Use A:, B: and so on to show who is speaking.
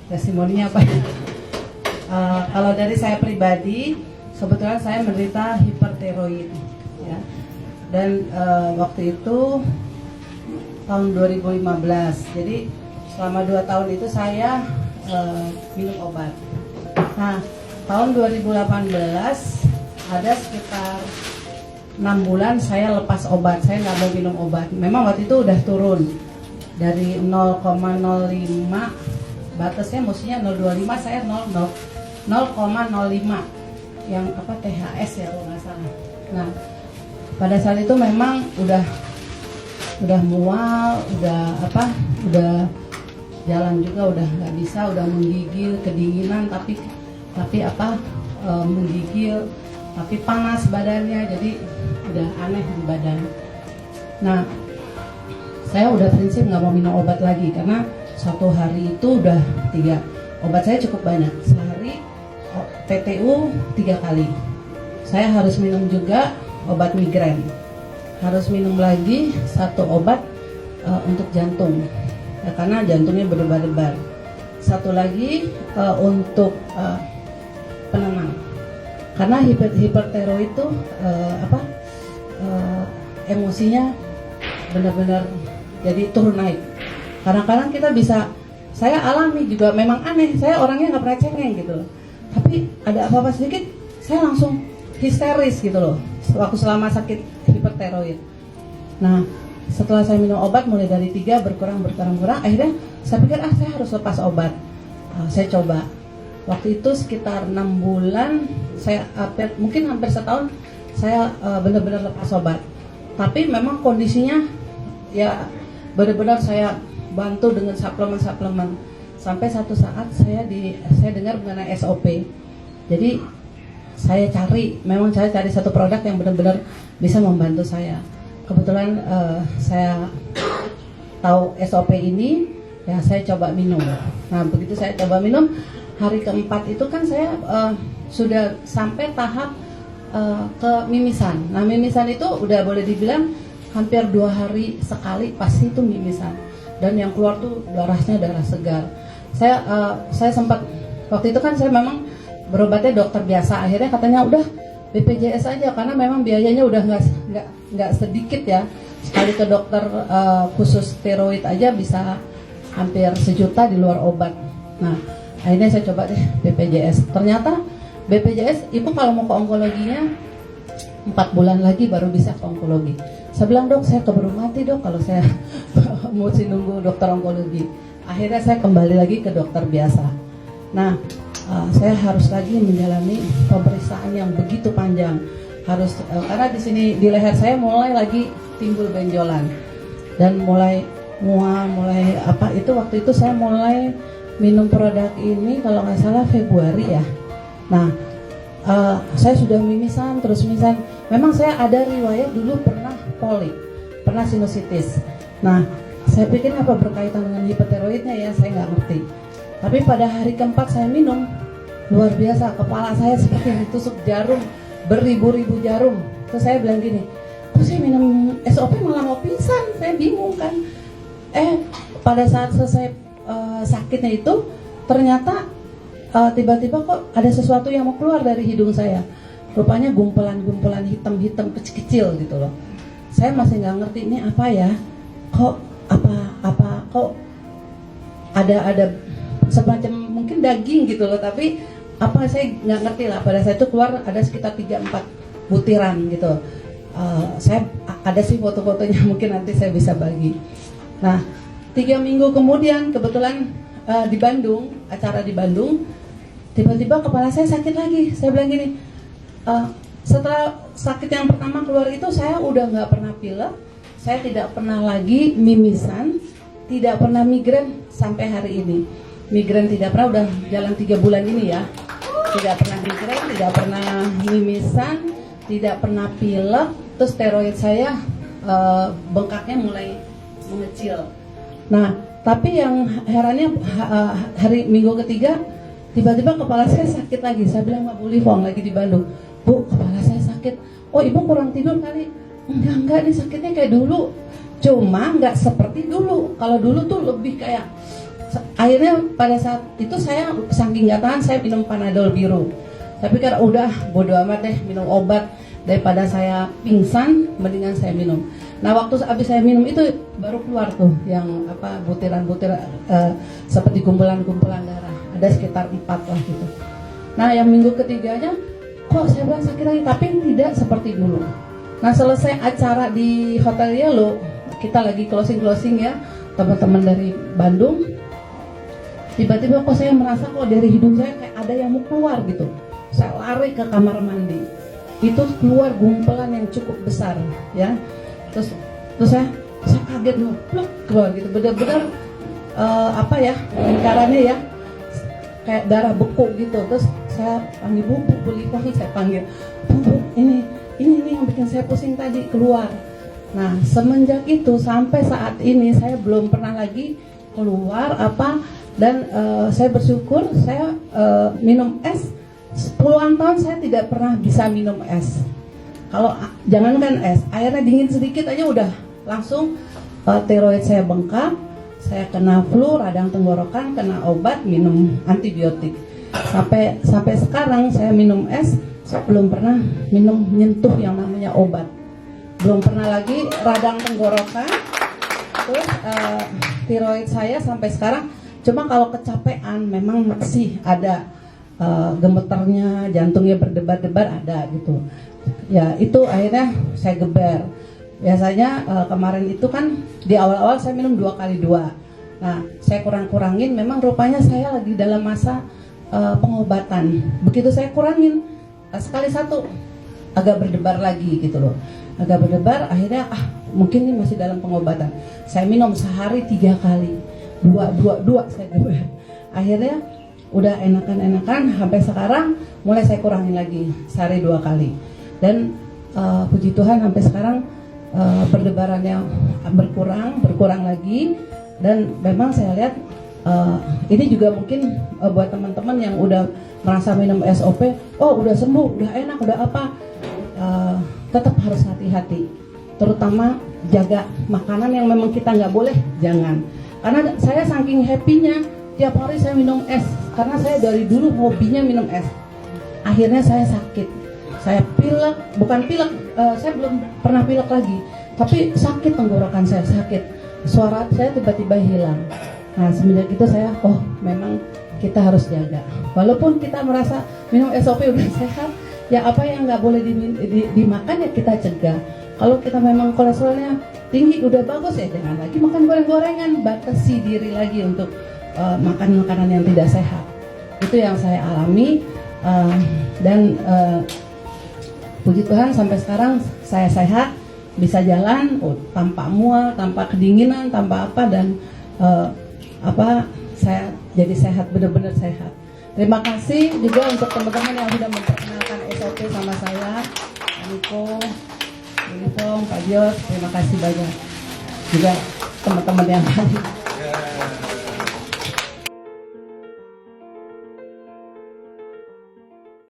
A: Testimoninya apa? Kalau dari saya pribadi, sebetulnya saya menderita hipertiroid, ya. Dan waktu itu tahun 2015. Jadi selama 2 tahun itu saya minum obat. Nah, tahun 2018 ada sekitar 6 bulan saya lepas obat. Saya nggak mau minum obat. Memang waktu itu udah turun dari 0,05, batasnya mestinya 0,25, saya 0,05 yang apa THS ya kalau nggak salah. Nah, pada saat itu memang udah mual, udah jalan juga udah nggak bisa, udah menggigil, kedinginan, tapi menggigil, tapi panas badannya, jadi udah aneh di badan. Nah, saya udah prinsip nggak mau minum obat lagi karena satu hari itu udah 3 obat saya cukup banyak, sehari PTU 3 kali. Saya harus minum juga obat migrain, harus minum lagi 1 obat untuk jantung ya, karena jantungnya berdebar-debar. 1 lagi untuk penenang, karena hipertiroid itu emosinya benar-benar jadi turun naik. Kadang-kadang kita bisa, saya alami juga, memang aneh, saya orangnya nggak pernah cengeng gitu loh, tapi ada apa-apa sedikit saya langsung histeris gitu loh waktu selama sakit hipertiroid. Nah, setelah saya minum obat mulai dari 3 berkurang, akhirnya saya pikir saya harus lepas obat. Saya coba waktu itu sekitar 6 bulan, saya mungkin hampir setahun saya benar-benar lepas obat. Tapi memang kondisinya ya benar-benar saya bantu dengan suplemen. Sampai satu saat saya dengar mengenai SOP. Jadi saya cari satu produk yang benar-benar bisa membantu saya. Kebetulan saya tahu SOP ini, ya saya coba minum. Nah, begitu saya coba minum, hari keempat itu kan saya sudah sampai tahap ke mimisan. Nah, mimisan itu udah boleh dibilang hampir 2 hari sekali pasti itu mimisan, dan yang keluar tuh darahnya darah segar. Saya sempat waktu itu kan saya memang berobatnya dokter biasa, akhirnya katanya udah BPJS aja karena memang biayanya udah nggak sedikit ya, sekali ke dokter khusus steroid aja bisa hampir 1 juta di luar obat. Nah, akhirnya saya coba deh BPJS. Ternyata BPJS ibu kalau mau ke onkologinya 4 bulan lagi baru bisa ke onkologi. Saya bilang, dok, saya keburu mati dok kalau saya mesti nunggu dokter onkologi. Akhirnya saya kembali lagi ke dokter biasa. Nah, saya harus lagi menjalani pemeriksaan yang begitu panjang. Karena di sini di leher saya mulai lagi timbul benjolan dan mulai mual, waktu itu saya mulai minum produk ini kalau nggak salah Februari ya. Nah, saya sudah mimisan. Memang saya ada riwayat dulu pernah polip, pernah sinusitis. Nah, saya pikir apa berkaitan dengan hipertiroidnya ya, saya nggak ngerti. Tapi pada hari keempat saya minum, luar biasa, kepala saya seperti ditusuk jarum, beribu-ribu jarum. Terus saya bilang gini, kok saya minum SOP malah mau pingsan, saya bingung kan. Pada saat selesai sakitnya itu, ternyata tiba-tiba kok ada sesuatu yang mau keluar dari hidung saya. Rupanya gumpulan hitam-hitam kecil-kecil gitu loh. Saya masih nggak ngerti ini apa ya. Kok ada semacam mungkin daging gitu loh, tapi saya nggak ngerti lah. Pada saat itu keluar ada sekitar 3-4 butiran gitu. Saya ada sih foto-fotonya, mungkin nanti saya bisa bagi. Nah, 3 minggu kemudian kebetulan di Bandung, acara di Bandung, tiba-tiba kepala saya sakit lagi. Saya bilang gini, setelah sakit yang pertama keluar itu saya udah nggak pernah pilek, saya tidak pernah lagi mimisan, tidak pernah migrain sampai hari ini. Migrain tidak pernah, udah jalan 3 bulan ini ya. Tidak pernah migrain, tidak pernah mimisan, tidak pernah pilek. Terus steroid saya bengkaknya mulai mengecil. Nah, tapi yang herannya hari minggu ketiga tiba-tiba kepala saya sakit lagi. Saya bilang sama Bu Livong lagi di Bandung, Bu, kepala saya sakit. Oh, ibu kurang tidur kali? Enggak, ini sakitnya kayak dulu. Cuma nggak seperti dulu. Kalau dulu tuh lebih kayak, akhirnya pada saat itu saya saking nggak tahan, saya minum Panadol biru. Tapi karena udah bodo amat deh minum obat, daripada saya pingsan mendingan saya minum. Nah waktu habis saya minum itu baru keluar tuh yang apa, butiran-butiran seperti kumpulan-kumpulan darah, ada sekitar 4 lah gitu. Nah yang minggu ketiganya kok saya bilang sakit lagi, tapi tidak seperti dulu. Nah selesai acara di Hotel Yellow, kita lagi closing ya, teman-teman dari Bandung, tiba-tiba kok saya merasa kok dari hidung saya kayak ada yang mau keluar gitu. Saya lari ke kamar mandi, itu keluar gumpelan yang cukup besar ya. Terus saya kaget loh, pluk, keluar gitu, benar-benar apa ya, lingkarannya ya kayak darah beku gitu. Terus saya panggil Bu Lipong, saya panggil Bu, ini yang bikin saya pusing tadi keluar. Nah semenjak itu sampai saat ini saya belum pernah lagi keluar apa. Dan saya bersyukur saya minum es. Puluhan tahun saya tidak pernah bisa minum es. Kalau jangankan es, airnya dingin sedikit aja udah langsung tiroid saya bengkak, saya kena flu, radang tenggorokan, kena obat, minum antibiotik. Sampai sekarang saya minum es, saya belum pernah minum nyentuh yang namanya obat. Belum pernah lagi radang tenggorokan. Terus tiroid saya sampai sekarang, cuma kalau kecapean memang masih ada gemeternya, jantungnya berdebar-debar ada gitu. Ya itu akhirnya saya geber. Biasanya kemarin itu kan di awal-awal saya minum 2 kali 2. Nah saya kurangin, memang rupanya saya lagi dalam masa pengobatan. Begitu saya kurangin sekali 1 agak berdebar lagi gitu loh. Agak berdebar, akhirnya mungkin ini masih dalam pengobatan. Saya minum sehari 3 kali, 2 saya geber. Akhirnya udah enakan sampai sekarang mulai saya kurangin lagi sehari 2 kali. Dan puji Tuhan sampai sekarang berdebarannya berkurang lagi. Dan memang saya lihat ini juga mungkin buat teman-teman yang udah merasa minum SOP, oh udah sembuh, udah enak, udah apa, tetap harus hati-hati, terutama jaga makanan yang memang kita nggak boleh, jangan. Karena saya saking happy-nya tiap hari saya minum es, karena saya dari dulu hobinya minum es. Akhirnya saya sakit, saya pilek, bukan pilek, saya belum pernah pilek lagi, tapi sakit tenggorokan saya, sakit, suara saya tiba-tiba hilang. Nah semenjak itu saya, oh memang kita harus jaga. Walaupun kita merasa minum SOP udah sehat, ya apa yang nggak boleh dimakan ya kita cegah. Kalau kita memang kolesterolnya tinggi udah bagus ya jangan lagi makan goreng-gorengan, batasi diri lagi untuk makan makanan yang tidak sehat. Itu yang saya alami dan puji Tuhan sampai sekarang saya sehat, bisa jalan tanpa mual, tanpa kedinginan, tanpa apa, dan saya jadi sehat, benar-benar sehat. Terima kasih juga untuk teman-teman yang sudah memperkenalkan SOP sama saya, Pak Niko, Pak Gios, terima kasih banyak juga teman-teman yang lain.